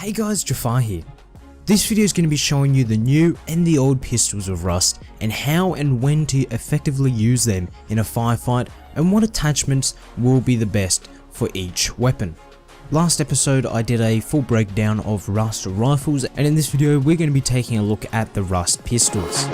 Hey guys, Jafar here. This video is going to be showing you the new and the old pistols of Rust and how and when to effectively use them in a firefight and what attachments will be the best for each weapon. Last episode I did a full breakdown of Rust rifles, and in this video we're going to be taking a look at the Rust pistols.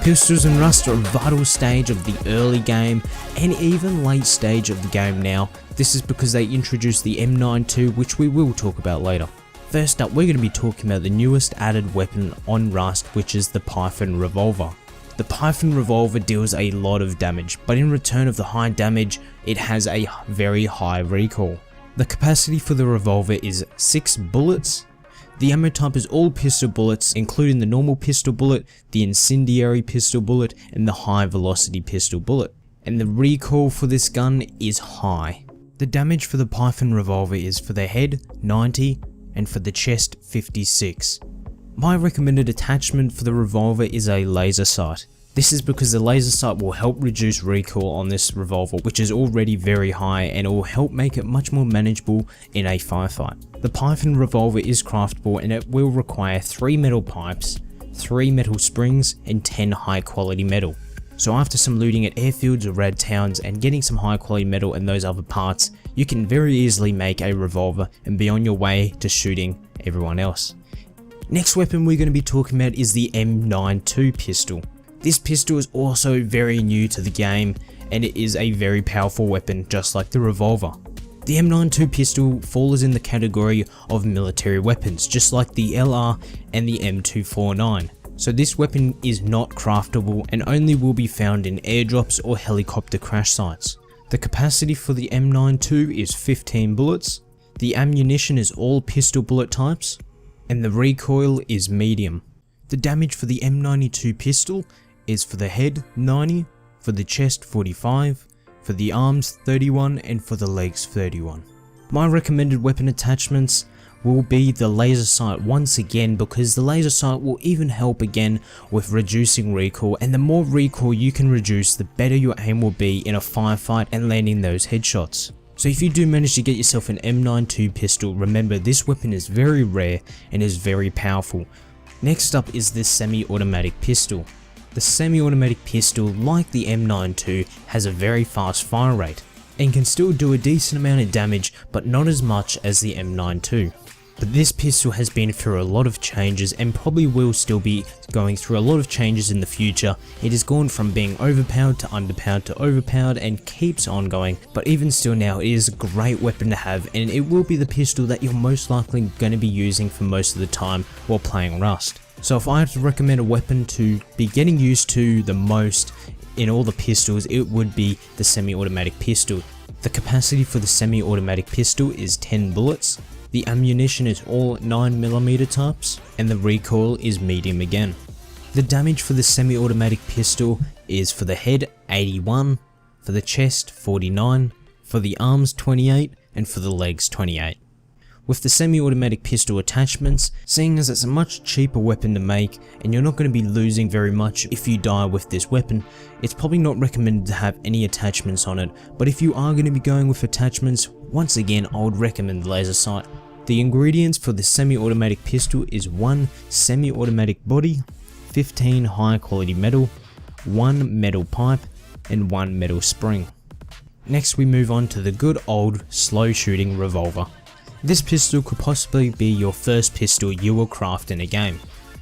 Pistols in Rust are a vital stage of the early game and even late stage of the game now. This is because they introduced the M92, which we will talk about later. First up, we're going to be talking about the newest added weapon on Rust, which is the Python Revolver. The Python Revolver deals a lot of damage, but in return of the high damage, it has a very high recoil. The capacity for the revolver is 6 bullets. The ammo type is all pistol bullets, including the normal pistol bullet, the incendiary pistol bullet, and the high velocity pistol bullet. And the recoil for this gun is high. The damage for the Python Revolver is for the head 90 and for the chest 56. My recommended attachment for the revolver is a laser sight. This is because the laser sight will help reduce recoil on this revolver, which is already very high, and it will help make it much more manageable in a firefight. The Python Revolver is craftable and it will require 3 metal pipes, 3 metal springs, and 10 high quality metal. So after some looting at airfields or rad towns and getting some high quality metal and those other parts, you can very easily make a revolver and be on your way to shooting everyone else. Next weapon we're going to be talking about is the M92 Pistol. This pistol is also very new to the game and it is a very powerful weapon, just like the revolver. The M92 Pistol falls in the category of military weapons, just like the LR and the M249. So this weapon is not craftable and only will be found in airdrops or helicopter crash sites. The capacity for the M92 is 15 bullets, the ammunition is all pistol bullet types, and the recoil is medium. The damage for the M92 Pistol is for the head 90, for the chest 45, for the arms 31, and for the legs 31. My recommended weapon attachments will be the laser sight once again, because the laser sight will even help again with reducing recoil, and the more recoil you can reduce, the better your aim will be in a firefight and landing those headshots. So if you do manage to get yourself an M92 Pistol, remember this weapon is very rare and is very powerful. Next up is the SemiAutomatic Pistol. The SemiAutomatic Pistol, like the M92, has a very fast fire rate and can still do a decent amount of damage, but not as much as the M92. But this pistol has been through a lot of changes and probably will still be going through a lot of changes in the future. It has gone from being overpowered to underpowered to overpowered and keeps on going, but even still now it is a great weapon to have, and it will be the pistol that you're most likely going to be using for most of the time while playing Rust. So if I had to recommend a weapon to be getting used to the most in all the pistols, it would be the SemiAutomatic Pistol. The capacity for the SemiAutomatic Pistol is 10 bullets. The ammunition is all 9mm types, and the recoil is medium again. The damage for the SemiAutomatic Pistol is for the head 81, for the chest 49, for the arms 28, and for the legs 28. With the SemiAutomatic Pistol attachments, seeing as it's a much cheaper weapon to make and you're not going to be losing very much if you die with this weapon, it's probably not recommended to have any attachments on it, but if you are going to be going with attachments, once again I would recommend the laser sight. The ingredients for the SemiAutomatic Pistol is 1 semi-automatic body, 15 high quality metal, 1 metal pipe, and 1 metal spring. Next we move on to the good old slow shooting revolver. This pistol could possibly be your first pistol you will craft in a game,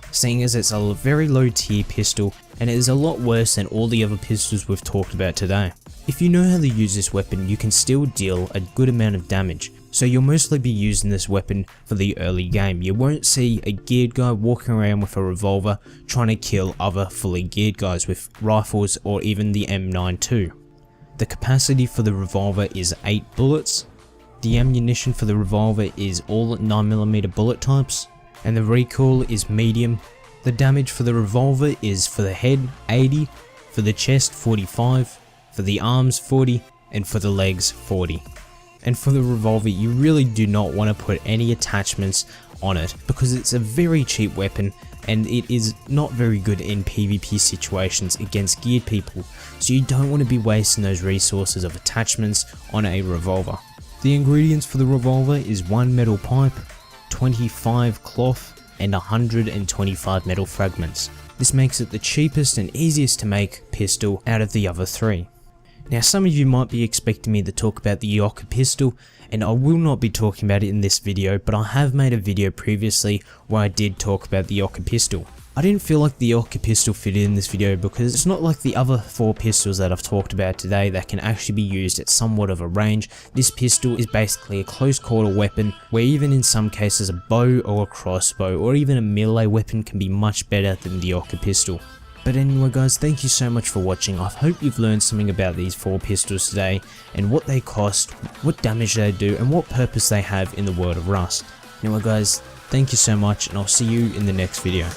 seeing as it's a very low tier pistol and it is a lot worse than all the other pistols we've talked about today. If you know how to use this weapon, you can still deal a good amount of damage, so you'll mostly be using this weapon for the early game. You won't see a geared guy walking around with a revolver trying to kill other fully geared guys with rifles or even the M92. The capacity for the revolver is 8 bullets. The ammunition for the revolver is all 9mm bullet types, and the recoil is medium. The damage for the revolver is for the head 80, for the chest 45, for the arms 40, and for the legs 40. And for the revolver, you really do not want to put any attachments on it because it's a very cheap weapon and it is not very good in PvP situations against geared people, so you don't want to be wasting those resources of attachments on a revolver. The ingredients for the revolver is 1 metal pipe, 25 cloth, and 125 metal fragments. This makes it the cheapest and easiest to make pistol out of the other 3. Now some of you might be expecting me to talk about the eoka pistol, and I will not be talking about it in this video, but I have made a video previously where I did talk about the eoka pistol. I didn't feel like the eoka pistol fitted in this video because it's not like the other 4 pistols that I've talked about today that can actually be used at somewhat of a range. This pistol is basically a close quarter weapon where even in some cases a bow or a crossbow or even a melee weapon can be much better than the eoka pistol. But anyway guys, thank you so much for watching. I hope you've learned something about these 4 pistols today and what they cost, what damage they do, and what purpose they have in the world of Rust. Anyway guys, thank you so much and I'll see you in the next video.